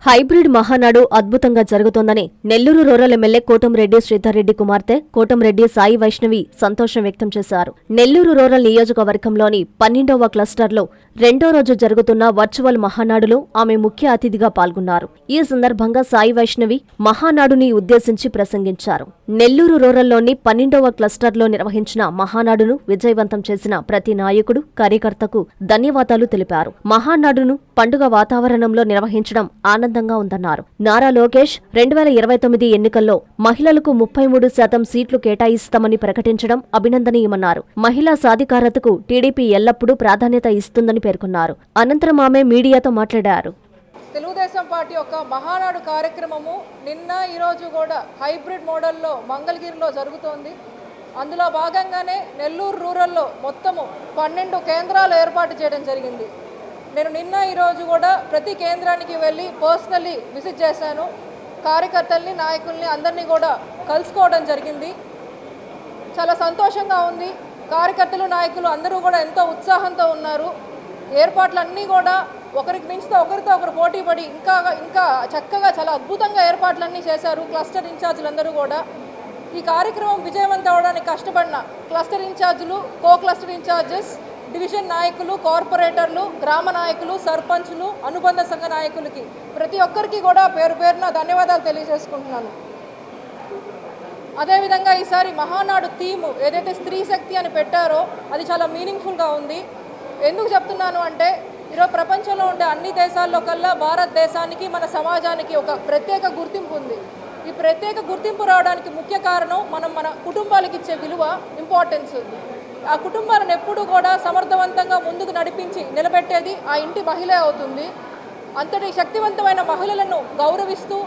Hybrid Mahanadu అద్భుతంగా జరుగుతోందని Nellore rural MLA Kotamreddy Sridhar Reddy కుమార్తె కోటంరెడ్డి సాయి వైష్ణవి సంతోషం వ్యక్తం చేశారు. నెల్లూరు రూరల్ నియోజకవర్గంలోని 12వ క్లస్టర్లో రెండో రోజు జరుగుతున్న వర్చువల్ మహానాడులో ఆమె ముఖ్య అతిథిగా పాల్గొన్నారు. ఈ సందర్భంగా సాయి వైష్ణవి మహానాడుని ఉద్దేశించి ప్రసంగించారు. నెల్లూరు రూరల్లోని 12వ క్లస్టర్లో నిర్వహించిన మహానాడును విజయవంతం చేసిన ప్రతి నాయకుడు, కార్యకర్తకు ధన్యవాదాలు తెలిపారు. మహానాడును పండుగ వాతావరణంలో నిర్వహించడం ఆనందంగా ఉందన్నారు. నారా లోకేష్ 2029 ఎన్నికల్లో మహిళలకు 33% సీట్లు కేటాయిస్తామని ప్రకటించడం అభినందనీయమన్నారు. మహిళా సాధికారతకు టీడీపీ ఎల్లప్పుడూ ప్రాధాన్యత ఇస్తుందని పేర్కొన్నారు. అనంతరం ఆమె మీడియాతో మాట్లాడారు. తెలుగుదేశం పార్టీ యొక్క మహానాడు కార్యక్రమము నిన్న ఈరోజు కూడా హైబ్రిడ్ మోడల్లో మంగళగిరిలో జరుగుతోంది. అందులో భాగంగానే నెల్లూరు రూరల్లో మొత్తము 12 కేంద్రాలు ఏర్పాటు చేయడం జరిగింది. నేను నిన్న ఈరోజు కూడా ప్రతి కేంద్రానికి వెళ్ళి పర్సనలీ విజిట్ చేశాను. కార్యకర్తల్ని, నాయకుల్ని అందరినీ కూడా కలుసుకోవడం జరిగింది. చాలా సంతోషంగా ఉంది. కార్యకర్తలు, నాయకులు అందరూ కూడా ఎంతో ఉత్సాహంతో ఉన్నారు. ఏర్పాట్లన్నీ కూడా ఒకరికి మించితే ఒకరితో ఒకరు పోటీ పడి ఇంకా చక్కగా చాలా అద్భుతంగా ఏర్పాట్లన్నీ చేశారు క్లస్టర్ ఇన్ఛార్జీలందరూ కూడా. ఈ కార్యక్రమం విజయవంతం అవడానికి కష్టపడిన క్లస్టర్ ఇన్ఛార్జీలు, కో క్లస్టర్ ఇన్ఛార్జెస్, డివిజన్ నాయకులు, కార్పొరేటర్లు, గ్రామ నాయకులు, సర్పంచులు, అనుబంధ సంఘ నాయకులకి ప్రతి ఒక్కరికి కూడా పేరు పేరున ధన్యవాదాలు తెలియజేసుకుంటున్నాను. అదేవిధంగా ఈసారి మహానాడు థీము ఏదైతే స్త్రీ శక్తి అని పెట్టారో అది చాలా మీనింగ్ఫుల్గా ఉంది. ఎందుకు చెప్తున్నాను అంటే ఈరోజు ప్రపంచంలో ఉండే అన్ని దేశాల్లో కల్లా భారతదేశానికి, మన సమాజానికి ఒక ప్రత్యేక గుర్తింపు ఉంది. ఈ ప్రత్యేక గుర్తింపు రావడానికి ముఖ్య కారణం మన కుటుంబాలకు ఇచ్చే విలువ, ఇంపార్టెన్స్. ఆ కుటుంబాలను ఎప్పుడూ కూడా సమర్థవంతంగా ముందుకు నడిపించి నిలబెట్టేది ఆ ఇంటి మహిళే అవుతుంది. అంతటి శక్తివంతమైన మహిళలను గౌరవిస్తూ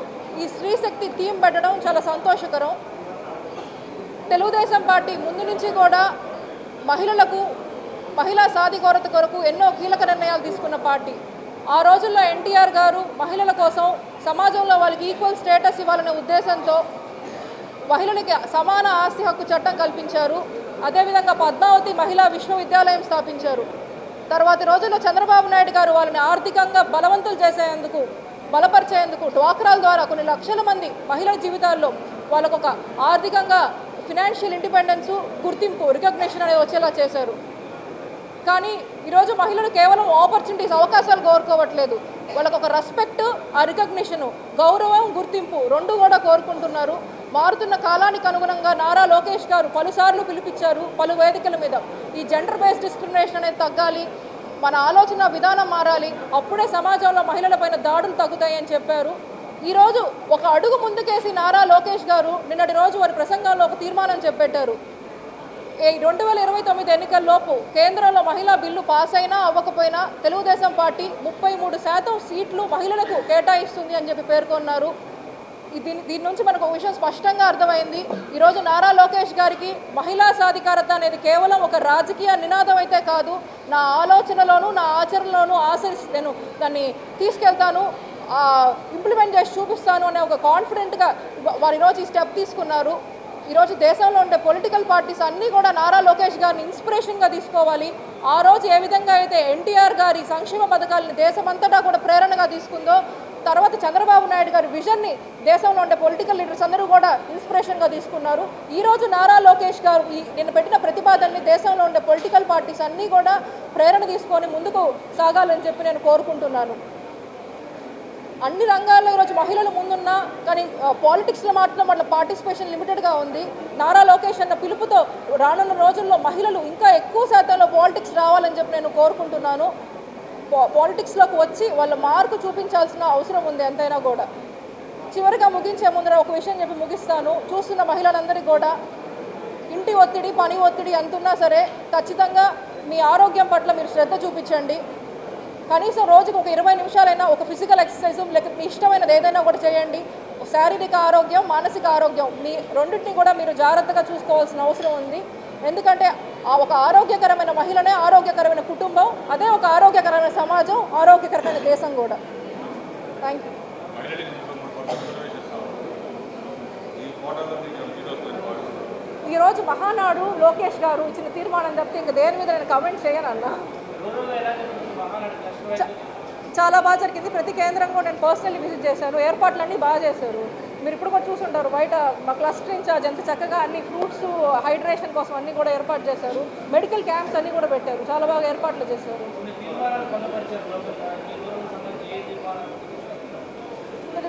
ఈ స్త్రీ శక్తి థీమ్ పెట్టడం చాలా సంతోషకరం. తెలుగుదేశం పార్టీ ముందు నుంచి కూడా మహిళా సాధికారత కొరకు ఎన్నో కీలక నిర్ణయాలు తీసుకున్న పార్టీ. ఆ రోజుల్లో ఎన్టీఆర్ గారు మహిళల కోసం సమాజంలో వాళ్ళకి ఈక్వల్ స్టేటస్ ఇవ్వాలనే ఉద్దేశంతో మహిళలకి సమాన ఆస్తి హక్కు చట్టం కల్పించారు. అదేవిధంగా పద్మావతి మహిళా విశ్వవిద్యాలయం స్థాపించారు. తర్వాతి రోజుల్లో చంద్రబాబు నాయుడు గారు వాళ్ళని ఆర్థికంగా బలవంతులు బలపరిచేందుకు డ్వాక్రాల ద్వారా కొన్ని లక్షల మంది మహిళల జీవితాల్లో వాళ్ళకు ఒక ఆర్థికంగా ఫినాన్షియల్ ఇండిపెండెన్సు, గుర్తింపు, రికగ్నిషన్ అనేది వచ్చేలా చేశారు. కానీ ఈరోజు మహిళలు కేవలం ఆపర్చునిటీస్, అవకాశాలు కోరుకోవట్లేదు. వాళ్ళకు ఒక రెస్పెక్ట్, ఆ రికగ్నిషను, గౌరవం, గుర్తింపు రెండు కూడా కోరుకుంటున్నారు. మారుతున్న కాలానికి అనుగుణంగా నారా లోకేష్ గారు పలుసార్లు పిలిపించారు పలు వేదికల మీద. ఈ జెండర్ బేస్డ్ డిస్క్రిమినేషన్ అనేది తగ్గాలి, మన ఆలోచన విధానం మారాలి, అప్పుడే సమాజంలో మహిళలపైన దాడులు తగ్గుతాయని చెప్పారు. ఈరోజు ఒక అడుగు ముందుకేసి నారా లోకేష్ గారు నిన్నటి రోజు వారి ప్రసంగంలో ఒక తీర్మానం చెప్పెట్టారు. 2029 ఎన్నికల్లోపు కేంద్రంలో మహిళా బిల్లు పాస్ అయినా అవ్వకపోయినా తెలుగుదేశం పార్టీ 33% సీట్లు మహిళలకు కేటాయిస్తుంది అని చెప్పి పేర్కొన్నారు. దీని నుంచి మనకు ఒక విషయం స్పష్టంగా అర్థమైంది. ఈరోజు నారా లోకేష్ గారికి మహిళా సాధికారత అనేది కేవలం ఒక రాజకీయ నినాదం అయితే కాదు, నా ఆలోచనలోనూ నా ఆచరణలోనూ నేను దాన్ని తీసుకెళ్తాను, ఇంప్లిమెంట్ చేసి చూపిస్తాను అనే ఒక కాన్ఫిడెంట్గా వారు ఈరోజు ఈ స్టెప్ తీసుకున్నారు. ఈరోజు దేశంలో ఉండే పొలిటికల్ పార్టీస్ అన్నీ కూడా నారా లోకేష్ గారిని ఇన్స్పిరేషన్గా తీసుకోవాలి. ఆ రోజు ఏ విధంగా అయితే ఎన్టీఆర్ గారి సంక్షేమ పథకాలను దేశమంతటా కూడా ప్రేరణగా తీసుకుందో, తర్వాత చంద్రబాబు నాయుడు గారి విజన్ని దేశంలో ఉండే పొలిటికల్ లీడర్స్ అందరూ కూడా ఇన్స్పిరేషన్గా తీసుకున్నారు. ఈరోజు నారా లోకేష్ గారు నేను పెట్టిన ప్రతిపాదనని దేశంలో ఉండే పొలిటికల్ పార్టీస్ అన్నీ కూడా ప్రేరణ తీసుకొని ముందుకు సాగాలని చెప్పి నేను కోరుకుంటున్నాను. అన్ని రంగాల్లో ఈరోజు మహిళలు ముందున్నా కానీ పాలిటిక్స్లో మాత్రం వాళ్ళ పార్టిసిపేషన్ లిమిటెడ్గా ఉంది. నారా లోకేష్ అన్న పిలుపుతో రానున్న రోజుల్లో మహిళలు ఇంకా ఎక్కువ శాతంలో పాలిటిక్స్ రావాలని చెప్పి నేను కోరుకుంటున్నాను. పాలిటిక్స్లోకి వచ్చి వాళ్ళ మార్కు చూపించాల్సిన అవసరం ఉంది ఎంతైనా కూడా. చివరిగా ముగించే ముందర ఒక విషయం చెప్పి ముగిస్తాను. చూస్తున్న మహిళలందరికీ కూడా ఇంటి ఒత్తిడి, పని ఒత్తిడి ఎంతున్నా సరే ఖచ్చితంగా మీ ఆరోగ్యం పట్ల మీరు శ్రద్ధ చూపించండి. కనీసం రోజుకు ఒక 20 నిమిషాలైనా ఒక ఫిజికల్ ఎక్సర్సైజ్ లేకపోతే మీ ఇష్టమైనది ఏదైనా కూడా చేయండి. శారీరక ఆరోగ్యం, మానసిక ఆరోగ్యం మీ రెండింటిని కూడా మీరు జాగ్రత్తగా చూసుకోవాల్సిన అవసరం ఉంది. ఎందుకంటే ఒక ఆరోగ్యకరమైన మహిళనే ఆరోగ్యకరమైన కుటుంబం, అదే ఒక ఆరోగ్యకరమైన సమాజం, ఆరోగ్యకరమైన దేశం కూడా. Thank you. ఈరోజు మహానాడు లోకేష్ గారు ఇచ్చిన తీర్మానం తప్పితే ఇంకా దేని మీద నేను కమెంట్ చేయను అన్న. చాలా బాగా జరిగింది. ప్రతి కేంద్రం కూడా నేను పర్సనల్లీ విజిట్ చేశాను. ఏర్పాట్లన్నీ బాగా చేశారు. మీరు ఇప్పుడు కూడా చూసుంటారు, బయట మా క్లస్టర్ ఇన్ఛార్జ్ ఎంత చక్కగా అన్ని ఫ్రూట్స్ హైడ్రేషన్ కోసం అన్నీ కూడా ఏర్పాటు చేశారు. మెడికల్ క్యాంప్స్ అన్నీ కూడా పెట్టారు. చాలా బాగా ఏర్పాట్లు చేశారు.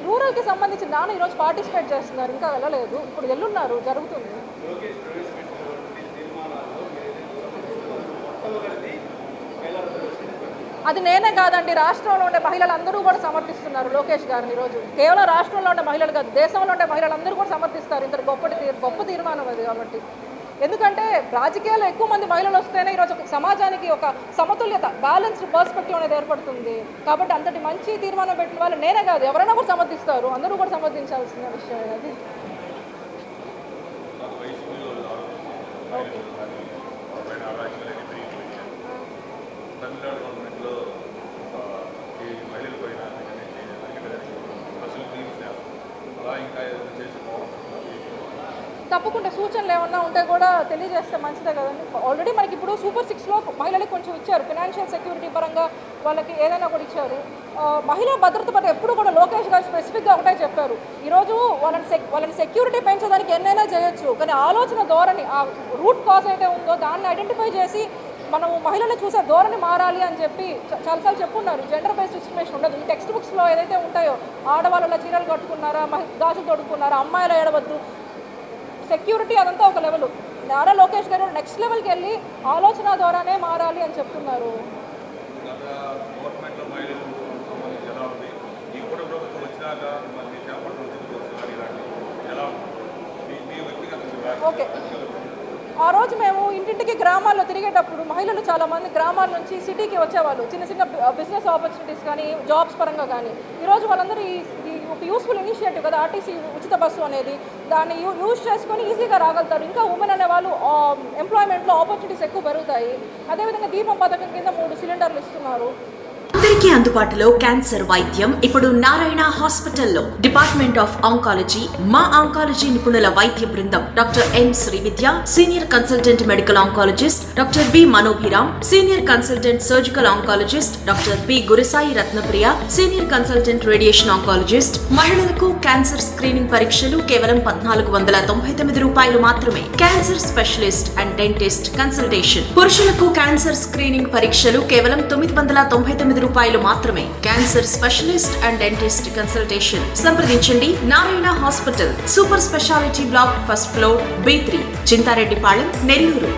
రూరల్కి సంబంధించి నాన్న ఈరోజు పార్టిసిపేట్ చేస్తున్నారు, ఇంకా వెళ్ళలేదు. ఇప్పుడు వెళ్ళున్నారు, జరుగుతుంది. అది నేనే కాదండి, రాష్ట్రంలో ఉండే మహిళలందరూ కూడా సమర్థిస్తున్నారు లోకేష్ గారిని. ఈరోజు కేవలం రాష్ట్రంలో ఉండే మహిళలు కాదు, దేశంలో ఉండే మహిళలందరూ కూడా సమర్థిస్తారు. ఇంత గొప్ప తీర్మానం అది. కాబట్టి ఎందుకంటే రాజకీయాల్లో ఎక్కువ మంది మహిళలు వస్తేనే ఈరోజు సమాజానికి ఒక సమతుల్యత, బ్యాలెన్స్డ్ పర్స్పెక్టివ్ అనేది ఏర్పడుతుంది. కాబట్టి అంతటి మంచి తీర్మానం పెట్టిన వాళ్ళు నేనే కాదు, ఎవరైనా కూడా సమర్థిస్తారు. అందరూ కూడా సమర్థించాల్సిన విషయం అది. తప్పకుండా సూచనలు ఏమన్నా ఉంటే కూడా తెలియజేస్తే మంచిదే కదండి. ఆల్రెడీ మనకి ఇప్పుడు సూపర్ 6లో మహిళలకు కొంచెం ఇచ్చారు, ఫినాన్షియల్ సెక్యూరిటీ పరంగా వాళ్ళకి ఏదైనా కూడా ఇచ్చారు. మహిళా భద్రత పట్ల ఎప్పుడు కూడా లోకేష్ గారు స్పెసిఫిక్గా ఒకటే చెప్పారు, ఈరోజు వాళ్ళని సెక్యూరిటీ పెంచడానికి ఎన్నైనా చేయొచ్చు, కానీ ఆలోచన ధోరణి, ఆ రూట్ కాజ్ అయితే ఉందో దాన్ని ఐడెంటిఫై చేసి మనము మహిళలు చూసే ధోరణి మారాలి అని చెప్పి చాలాసార్లు చెప్పున్నారు. జెండర్ బేస్డ్ డిస్క్రిమినేషన్ ఉండదు. ఈ టెక్స్ట్ బుక్స్లో ఏదైతే ఉంటాయో, ఆడవాళ్ళ చీరలు కట్టుకున్నారా, గాజులు తొడుక్కున్నారా, అమ్మాయిలు ఏడవద్దు, సెక్యూరిటీ, అదంతా ఒక లెవెల్. నారా లోకేష్ గారు నెక్స్ట్ లెవెల్కి వెళ్ళి ఆలోచన ద్వారానే మారాలి అని చెప్తున్నారు. ఓకే, ఆ రోజు మేము ఇంటింటికి గ్రామాల్లో తిరిగేటప్పుడు మహిళలు చాలామంది గ్రామాల నుంచి సిటీకి వచ్చేవాళ్ళు, చిన్న చిన్న బిజినెస్ ఆపర్చునిటీస్ కానీ, జాబ్స్ పరంగా కానీ. ఈరోజు వాళ్ళందరూ ఒక యూస్ఫుల్ ఇనిషియేటివ్ కదా ఆర్టీసీ ఉచిత బస్సు అనేది, దాన్ని యూజ్ చేసుకొని ఈజీగా రాగలుగుతారు. ఇంకా ఉమెన్ అనేవాళ్ళు ఎంప్లాయ్మెంట్లో ఆపర్చునిటీస్ ఎక్కువ పెరుగుతాయి. అదేవిధంగా దీపం పథకం కింద 3 సిలిండర్లు ఇస్తున్నారు. అందరికీ అందుబాటులో క్యాన్సర్ వైద్యం ఇప్పుడు నారాయణ హాస్పిటల్లో. డిపార్ట్మెంట్ ఆఫ్ ఆంకాలజీ, మా ఆంకాలజీ నిపుణుల వైద్య బృందం, doctor M Srividya, senior consultant medical oncologist, doctor B Manobhiram, senior consultant surgical oncologist, doctor P Gurasai Ratnapriya, senior consultant radiation oncologist. మహిళలకు క్యాన్సర్ స్క్రీనింగ్ పరీక్షలు కేవలం 1499 రూపాయలు మాత్రమే. Cancer specialist and dentist consultation. పురుషులకు క్యాన్సర్ స్క్రీనింగ్ పరీక్షలు కేవలం 999 రూపాయలు మాత్రమే. Cancer specialist and dentist consultation సంప్రదించండి. Narayana hospital, super speciality block, first floor, B3, Chintareddypalem, Nellore.